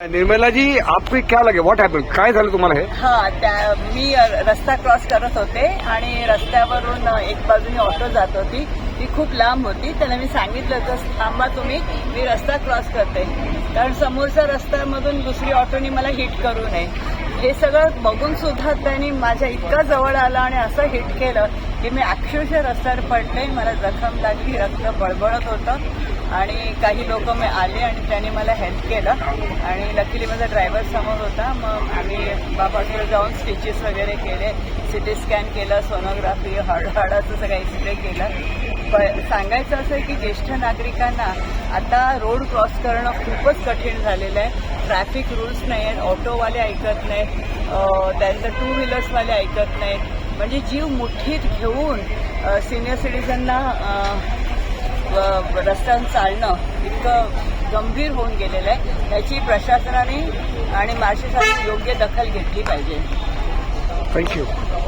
निर्मला जी, आपको क्या लगे, व्हॉट हॅपन, काय झालं तुम्हाला? हे मी रस्ता क्रॉस करत होते आणि रस्त्यावरून एक बाजूने ऑटो जात होती, ती खूप लांब होती. त्याला मी सांगितलं तर थांबा तुम्ही, मी रस्ता क्रॉस करते, कारण समोरच्या रस्त्यामधून दुसरी ऑटोनी मला हिट करू नये. हे सगळं बघून सुद्धा त्यांनी माझ्या इतका जवळ आला आणि असं हिट केलं की मी अक्षरशः रस्त्यावर पडले. मला जखम लागली, रक्त बळबळत होतं आणि काही लोक मी आले आणि त्यांनी मला हेल्प केलं आणि लकीली माझा ड्रायव्हर समोर होता. मग आम्ही बाबाकडे जाऊन स्टिचेस वगैरे केले, सिटी स्कॅन केलं, सोनोग्राफी, हाडाचं सगळं एक्सरे केलं. सांगायचं असं आहे की ज्येष्ठ नागरिकांना आता रोड क्रॉस करणं खूपच कठीण झालेलं आहे. ट्रॅफिक रूल्स नाही आहेत, ऑटोवाले ऐकत नाहीत, त्यांचं टू व्हीलर्सवाले ऐकत नाहीत. म्हणजे जीव मुठीत घेऊन सिनियर सिटीजनना रस्त्यावर चालणं इतकं गंभीर होऊन गेलेलं आहे. त्याची प्रशासनाने आणि महाराष्ट्र शासनाने योग्य दखल घेतली पाहिजे. थँक्यू.